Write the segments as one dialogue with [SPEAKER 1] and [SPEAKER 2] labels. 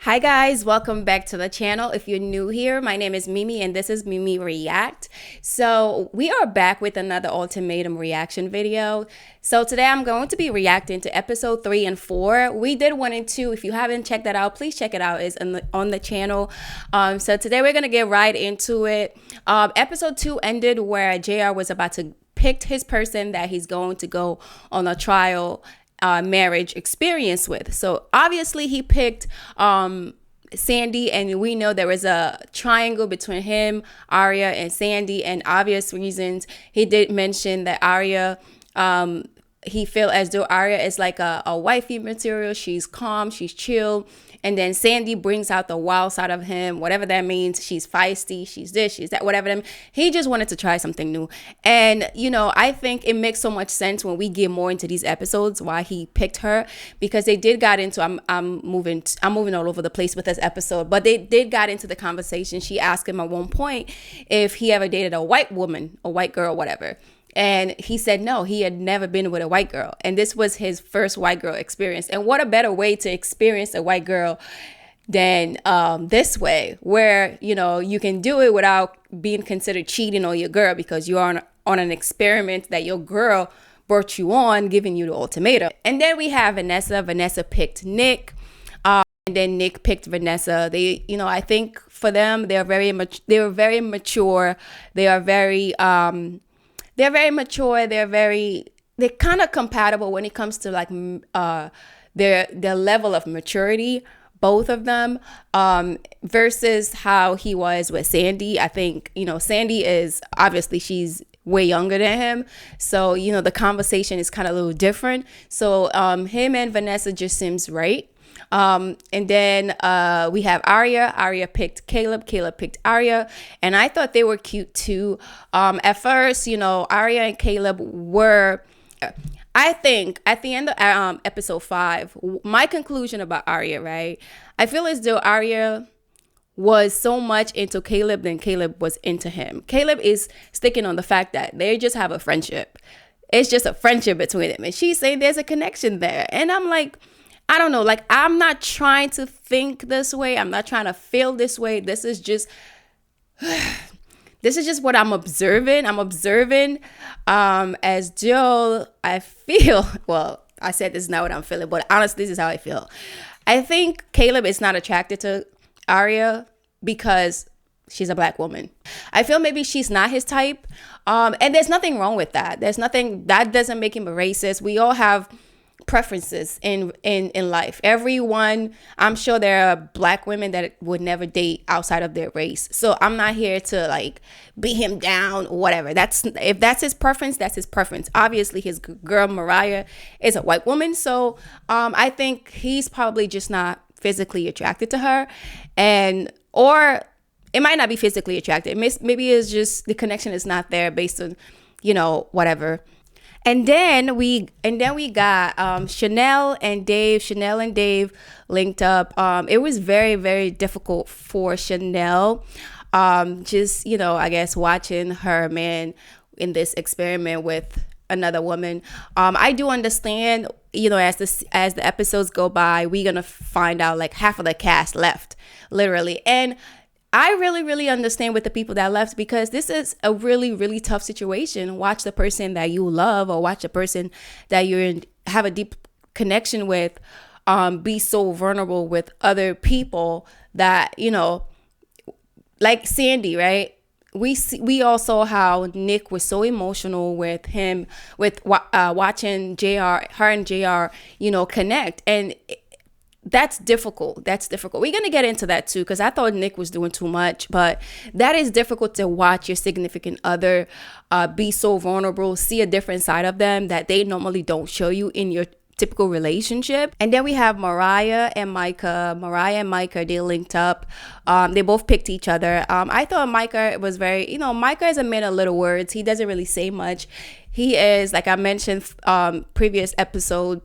[SPEAKER 1] Hi guys, welcome back to the channel. If you're new here, my name is Mimi and this is Mimi React. So we are back with another Ultimatum reaction video. So today I'm going to be reacting to episode 3 and 4. We did 1 and 2. If you haven't checked that out, please check it out. It's on the channel. So today we're going to get right into it. Episode 2 ended where JR was about to pick his person that he's going to go on a trial marriage experience with. So obviously he picked Sandy, and we know there was a triangle between him, Arya, and Sandy, and obvious reasons. He did mention that Arya, he feel as though Arya is like a wifey material. She's calm, she's chill. And then Sandy brings out the wild side of him, whatever that means. She's feisty, she's this, she's that, whatever that means. He just wanted to try something new. And, you know, I think it makes so much sense when we get more into these episodes why he picked her, because they did got into, I'm moving all over the place with this episode, but they did got into the conversation. She asked him at one point if he ever dated a white woman, a white girl, whatever. And he said no, he had never been with a white girl. And this was his first white girl experience. And what a better way to experience a white girl than this way, where, you know, you can do it without being considered cheating on your girl because you're on an experiment that your girl brought you on, giving you the ultimatum. And then we have Vanessa. Vanessa picked Nick. And then Nick picked Vanessa. They, you know, I think for them, they're very mature. They're very mature. They're kind of compatible when it comes to like their level of maturity, both of them, versus how he was with Sandy. I think, you know, Sandy is obviously, she's way younger than him. So, you know, the conversation is kind of a little different. So him and Vanessa just seems right. And then we have Arya. Arya picked Caleb. Caleb picked Arya. And I thought they were cute too. At first, you know, Arya and Caleb were, I think, at the end of episode 5, my conclusion about Arya, right? I feel as though Arya was so much into Caleb than Caleb was into him. Caleb is sticking on the fact that they just have a friendship. It's just a friendship between them. And she's saying there's a connection there. And I'm like, I don't know, like, I'm not trying to think this way. I'm not trying to feel this way. This is just what I'm observing. I'm observing as Joe, I feel, well, I said this is not what I'm feeling, but honestly, this is how I feel. I think Caleb is not attracted to Arya because she's a black woman. I feel maybe she's not his type. And there's nothing wrong with that. There's nothing, that doesn't make him a racist. We all have preferences in life. Everyone, I'm sure there are black women that would never date outside of their race. So I'm not here to like beat him down or whatever. If that's his preference, that's his preference. Obviously his girl Mariah is a white woman, so I think he's probably just not physically attracted to her, or it might not be physically attracted. Maybe it's just the connection is not there based on, you know, whatever. And then we got Chanel and Dave. Chanel and Dave linked up. It was very, very difficult for Chanel. Just, you know, I guess watching her man in this experiment with another woman. I do understand, you know, as the episodes go by, we're gonna find out like half of the cast left, literally. And I really, really understand with the people that left, because this is a really, really tough situation. Watch the person that you love, or watch the person that have a deep connection with, be so vulnerable with other people that, you know, like Sandy, right? We all saw how Nick was so emotional with him, with watching her and JR, you know, connect. And that's difficult. We're going to get into that too, because I thought Nick was doing too much, but that is difficult to watch your significant other be so vulnerable, see a different side of them that they normally don't show you in your typical relationship. And then we have Mariah and Micah. Mariah and Micah, they linked up. They both picked each other. I thought Micah was very, you know, Micah is a man of little words. He doesn't really say much. He is, like I mentioned previous episode,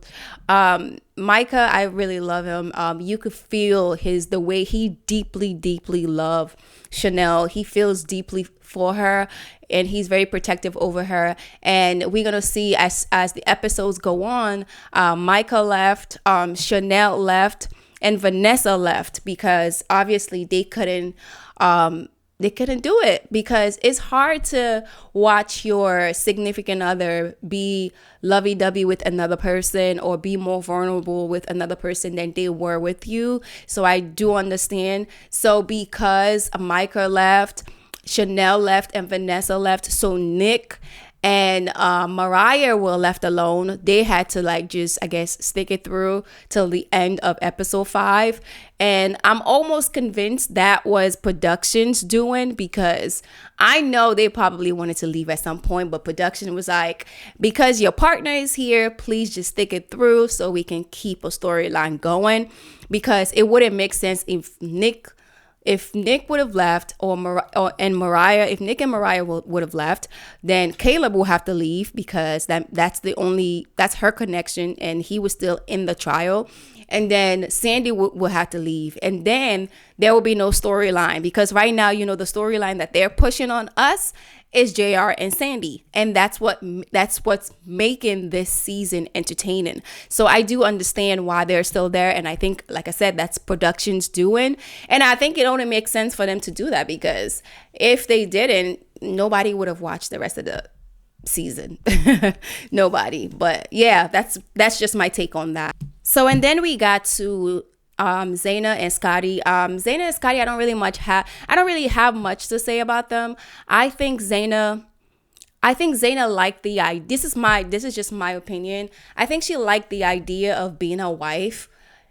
[SPEAKER 1] Micah, I really love him. You could feel the way he deeply, deeply loved Chanel. He feels deeply for her, and he's very protective over her. And we're gonna see as the episodes go on, Micah left, Chanel left, and Vanessa left because obviously they couldn't do it, because it's hard to watch your significant other be lovey-dovey with another person or be more vulnerable with another person than they were with you. So I do understand. So because Micah left, Chanel left, and Vanessa left, so Nick and Mariah were left alone. They had to just, I guess, stick it through till the end of episode 5. And I'm almost convinced that was production's doing, because I know they probably wanted to leave at some point, but production was like, because your partner is here, please just stick it through so we can keep a storyline going. Because it wouldn't make sense if Nick would have left, if Nick and Mariah would have left, then Caleb will have to leave, because that's her connection, and he was still in the trial. And then Sandy will have to leave, and then there will be no storyline, because right now, the storyline that they're pushing on us is JR and Sandy, and that's what's making this season entertaining. So I do understand why they're still there, and I think, like I said, that's production's doing, and I think it only makes sense for them to do that, because if they didn't, nobody would have watched the rest of the season. Nobody. But yeah, that's just my take on that. So, and then we got to Zaina and Scotty. Zaina and Scotty, I don't really have much to say about them. I think Zaina liked the idea. This is just my opinion. I think she liked the idea of being a wife.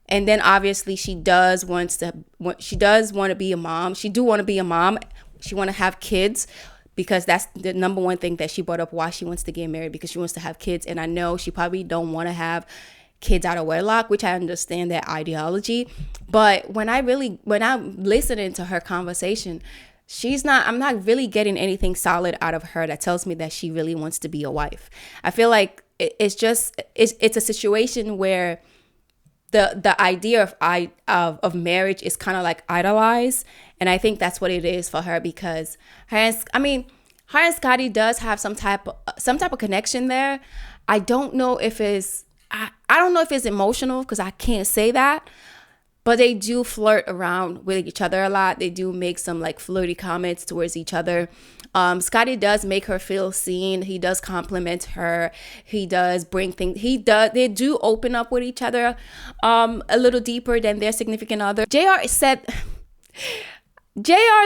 [SPEAKER 1] And then obviously she does want to be a mom. She do want to be a mom. She want to have kids, because that's the number one thing that she brought up why she wants to get married, because she wants to have kids. And I know she probably don't want to have kids out of wedlock, which I understand that ideology. But when I'm listening to her conversation, I'm not really getting anything solid out of her that tells me that she really wants to be a wife. I feel like it's a situation where the idea of marriage is kind of like idolized. And I think that's what it is for her, because her and Scotty does have some type of connection there. I don't know if it's emotional, because I can't say that, but they do flirt around with each other a lot. They do make some flirty comments towards each other. Scotty does make her feel seen. He does compliment her. He does bring things. They do open up with each other a little deeper than their significant other. JR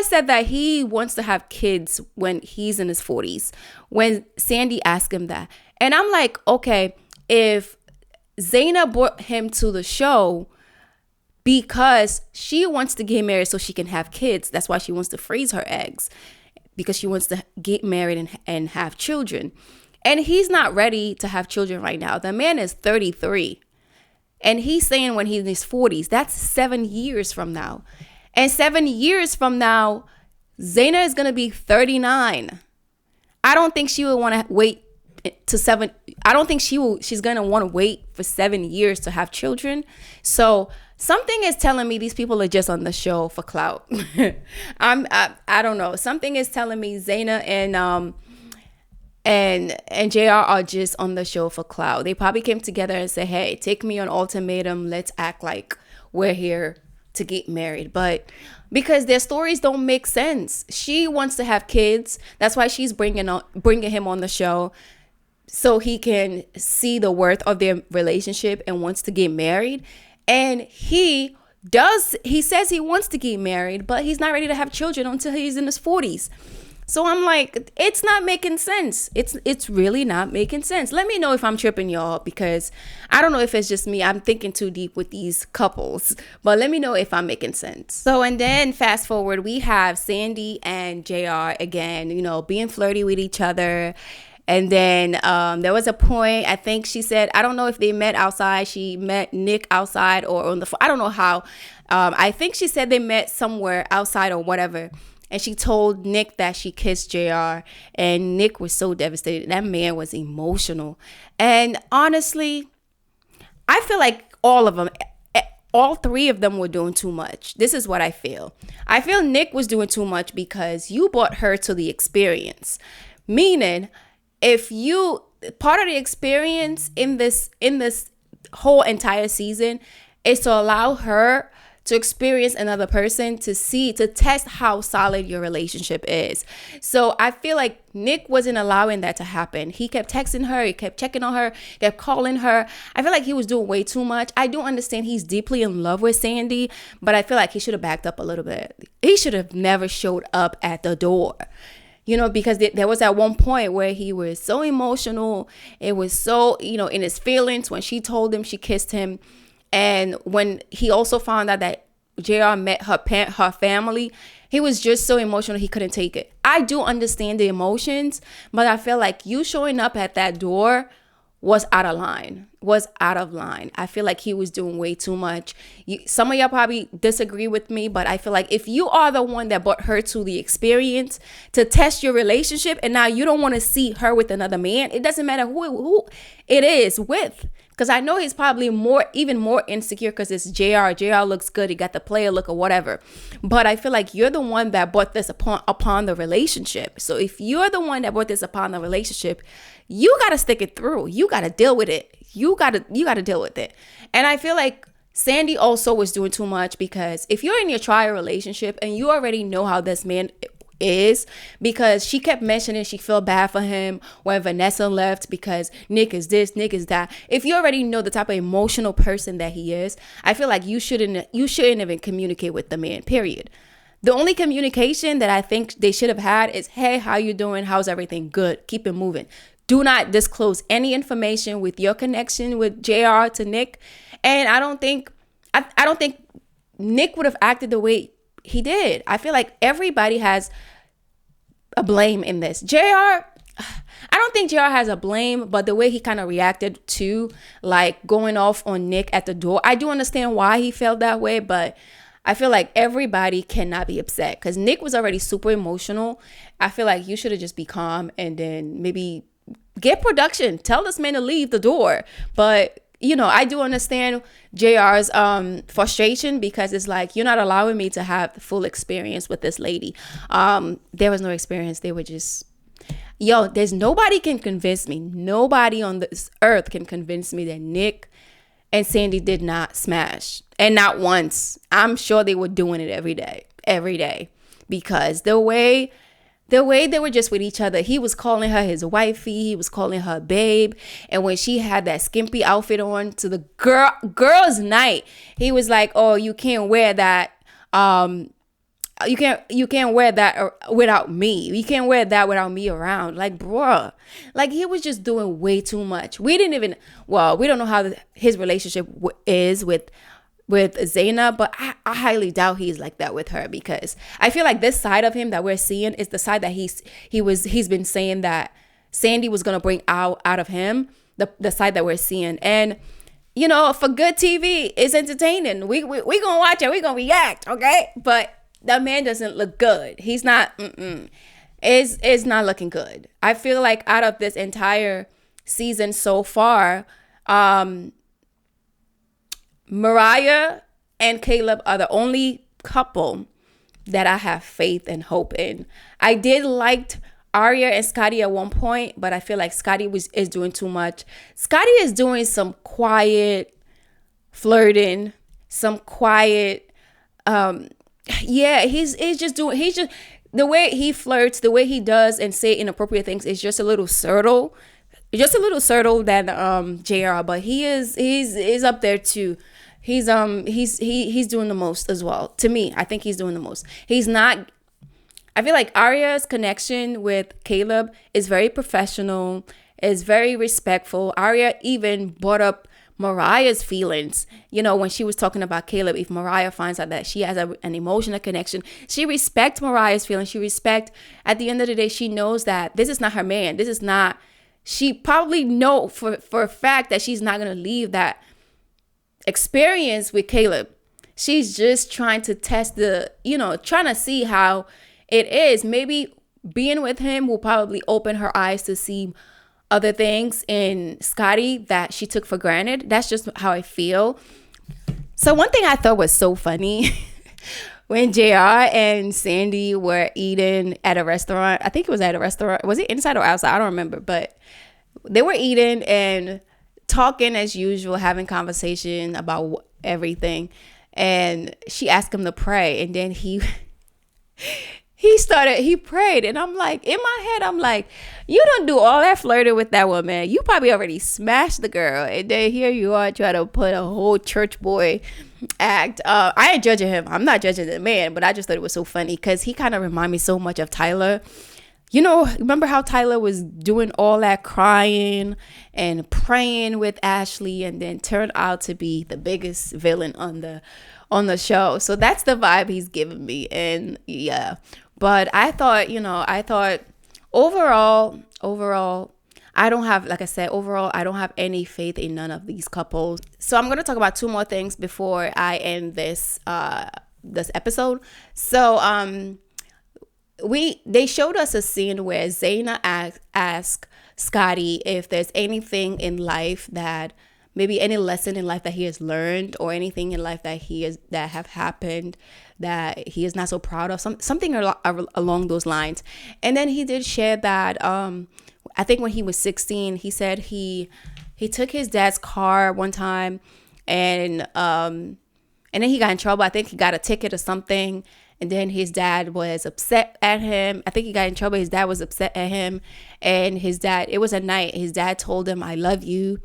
[SPEAKER 1] said that he wants to have kids when he's in his 40s, when Sandy asked him that. And I'm like, okay, if Zaina brought him to the show because she wants to get married so she can have kids, that's why she wants to freeze her eggs, because she wants to get married and have children. And he's not ready to have children right now. The man is 33. And he's saying when he's in his 40s, that's 7 years from now. And 7 years from now, Zaina is going to be 39. I don't think she would want to wait to 7. I don't think she's going to want to wait for 7 years to have children. So something is telling me these people are just on the show for clout. I don't know. Something is telling me Zaina and JR are just on the show for clout. They probably came together and said, hey, take me on Ultimatum. Let's act like we're here to get married. But because their stories don't make sense. She wants to have kids. That's why she's bringing him on the show, so he can see the worth of their relationship and wants to get married. And he says he wants to get married, but he's not ready to have children until he's in his 40s. So I'm like, it's not making sense. It's really not making sense. Let me know if I'm tripping, y'all, because I don't know if it's just me. I'm thinking too deep with these couples, but let me know if I'm making sense. So, and then fast forward, we have Sandy and JR again, being flirty with each other. And then there was a point, I think she said, I don't know if they met outside. She met Nick outside or on the, I don't know how. I think she said they met somewhere outside or whatever. And she told Nick that she kissed JR. And Nick was so devastated. That man was emotional. And honestly, I feel like all three of them were doing too much. This is what I feel. I feel Nick was doing too much because you brought her to the experience. Meaning, if you part of the experience in this whole entire season is to allow her to experience another person, to test how solid your relationship is. So I feel like Nick wasn't allowing that to happen. He kept texting her, he kept checking on her, kept calling her. I feel like he was doing way too much. I do understand he's deeply in love with Sandy, but I feel like he should have backed up a little bit. He should have never showed up at the door. Because there was at one point where he was so emotional. It was so, in his feelings when she told him she kissed him. And when he also found out that JR met her family, he was just so emotional he couldn't take it. I do understand the emotions, but I feel like you showing up at that door was out of line. I feel like he was doing way too much. Some of y'all probably disagree with me, but I feel like if you are the one that brought her to the experience to test your relationship, and now you don't want to see her with another man, it doesn't matter who it is with. Because I know he's probably even more insecure because it's JR. JR looks good. He got the player look or whatever. But I feel like you're the one that brought this upon the relationship. So if you're the one that brought this upon the relationship, you got to stick it through. You got to deal with it. You got to deal with it. And I feel like Sandy also was doing too much, because if you're in your trial relationship and you already know how this man is, because she kept mentioning she felt bad for him when Vanessa left because Nick is this, Nick is that. If you already know the type of emotional person that he is, I feel like you shouldn't even communicate with the man, period. The only communication that I think they should have had is, hey, how you doing? How's everything? Good. Keep it moving. Do not disclose any information with your connection with JR to Nick. And I don't think Nick would have acted the way he did. I feel like everybody has a blame in this. I don't think JR has a blame, but the way he kind of reacted to like going off on Nick at the door, I do understand why he felt that way, but I feel like everybody cannot be upset because Nick was already super emotional. I feel like you should have just be calm and then maybe get production. Tell this man to leave the door. But I do understand JR's frustration, because it's like, you're not allowing me to have the full experience with this lady. There was no experience. They were just, there's nobody can convince me. Nobody on this earth can convince me that Nick and Sandy did not smash. And not once. I'm sure they were doing it every day. Because the way they were just with each other, he was calling her his wifey, he was calling her babe. And when she had that skimpy outfit on to the girls' night, he was like, oh, you can't wear that. You can't wear that without me. You can't wear that without me around. Like, bruh, like he was just doing way too much. We don't know how his relationship is with Zaina, but I highly doubt he's like that with her, because I feel like this side of him that we're seeing is the side that he's been saying that Sandy was gonna bring out of him, the side that we're seeing. And for good TV, it's entertaining. We gonna watch it, we gonna react, okay? But that man doesn't look good. He's not. It's not looking good. I feel like out of this entire season so far, Mariah and Caleb are the only couple that I have faith and hope in. I did like Aria and Scotty at one point, but I feel like Scotty is doing too much. Scotty is doing some quiet flirting, some quiet, he's just the way he flirts, the way he does and say inappropriate things is just a little subtle. Just a little subtle than JR, but he's up there too. He's doing the most as well. To me, I think he's doing the most. I feel like Aria's connection with Caleb is very professional, is very respectful. Aria even brought up Mariah's feelings, when she was talking about Caleb. If Mariah finds out that she has an emotional connection, she respects Mariah's feelings. At the end of the day, she knows that this is not her man. She probably know for a fact that she's not going to leave that experience with Caleb. She's just trying to test trying to see how it is. Maybe being with him will probably open her eyes to see other things in Scotty that she took for granted. That's just how I feel. So one thing I thought was so funny when JR and Sandy were eating at a restaurant. I think it was at a restaurant. Was it inside or outside? I don't remember. But they were eating and talking as usual, having conversation about everything. And she asked him to pray, and then he he prayed, and I'm like, in my head, I'm like, you don't do all that flirting with that woman. You probably already smashed the girl, and then here you are trying to put a whole church boy act. I ain't judging him. I'm not judging the man, but I just thought it was so funny because he kind of reminded me so much of Tyler. You know, remember how Tyler was doing all that crying and praying with Ashley, and then turned out to be the biggest villain on the show. So that's the vibe he's giving me. And yeah, but I thought overall, I don't have, like I said, overall, I don't have any faith in none of these couples. So I'm going to talk about two more things before I end this episode. So they showed us a scene where Zaina asked Scotty if there's anything in life that, maybe any lesson in life that he has learned, or anything in life that that have happened that he is not so proud of, something along those lines. And then he did share that I think when he was 16, he said he took his dad's car one time, and then he got in trouble. I think he got a ticket or something. And then his dad was upset at him. I think he got in trouble. His dad was upset at him. And it was a night. His dad told him, "I love you."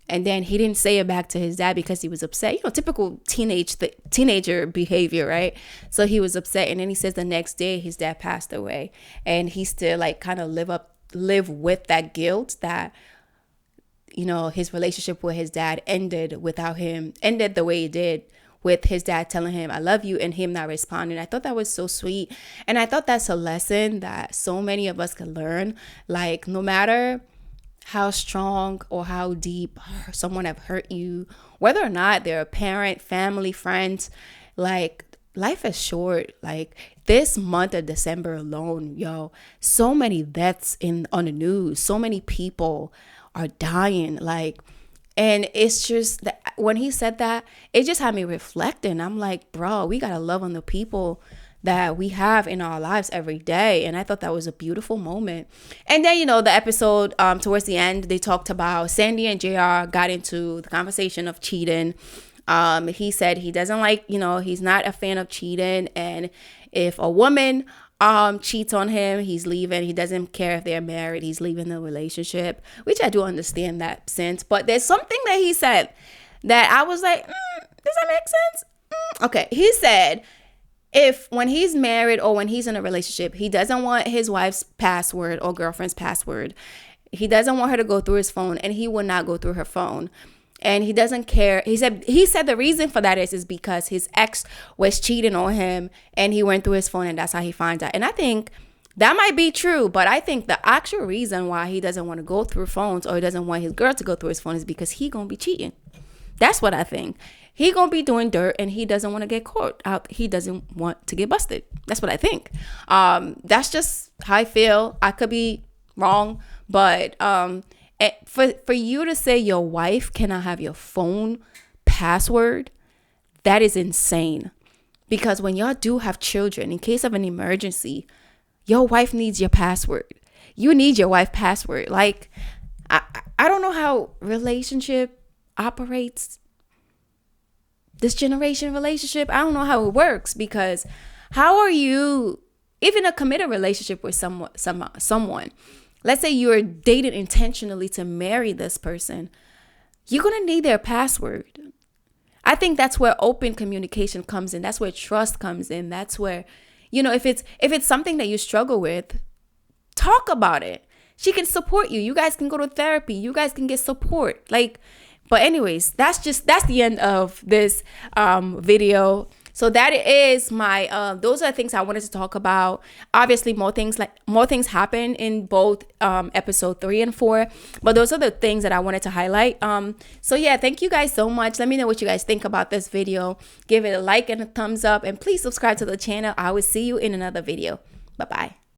[SPEAKER 1] And then he didn't say it back to his dad because he was upset. You know, typical teenager behavior, right? So he was upset. And then he says the next day his dad passed away. And he still like kind of live with that guilt that, you know, his relationship with his dad ended the way it did, with his dad telling him, "I love you," and him not responding. I thought that was so sweet. And I thought that's a lesson that so many of us can learn. Like, no matter how strong or how deep someone have hurt you, whether or not they're a parent, family, friends, like, life is short. Like, this month of December alone, so many deaths on the news. So many people are dying. Like, and it's just that when he said that, it just had me reflecting. I'm like, bro, we gotta love on the people that we have in our lives every day. And I thought that was a beautiful moment. And then, you know, the episode towards the end, they talked about Sandy and JR got into the conversation of cheating. He said he doesn't like, you know, he's not a fan of cheating, and if a woman cheats on him, he's leaving. He doesn't care if they're married, he's leaving the relationship, which I do understand that sense. But there's something that he said that I was like, does that make sense? Okay, he said if when he's married or when he's in a relationship, he doesn't want his wife's password or girlfriend's password. He doesn't want her to go through his phone, and he will not go through her phone. And he doesn't care. He said the reason for that is because his ex was cheating on him, and he went through his phone, and that's how he finds out. And I think that might be true, but I think the actual reason why he doesn't want to go through phones, or he doesn't want his girl to go through his phone, is because he gonna be cheating. That's what I think. He gonna be doing dirt, and he doesn't want to get caught out. He doesn't want to get busted. That's what I think. That's just how I feel. I could be wrong, but for you to say your wife cannot have your phone password, that is insane. Because when y'all do have children, in case of an emergency, your wife needs your password. You need your wife password. Like, I don't know how relationship operates. This generation relationship, I don't know how it works, because how are you even a committed relationship with someone? Let's say you're dating intentionally to marry this person. You're going to need their password. I think that's where open communication comes in. That's where trust comes in. That's where, you know, if it's something that you struggle with, talk about it. She can support you. You guys can go to therapy. You guys can get support. Like, but anyways, that's the end of this video. So that is my those are the things I wanted to talk about. Obviously, more things happen in both episode 3 and 4, but those are the things that I wanted to highlight. So yeah, thank you guys so much. Let me know what you guys think about this video. Give it a like and a thumbs up, and please subscribe to the channel. I will see you in another video. Bye bye.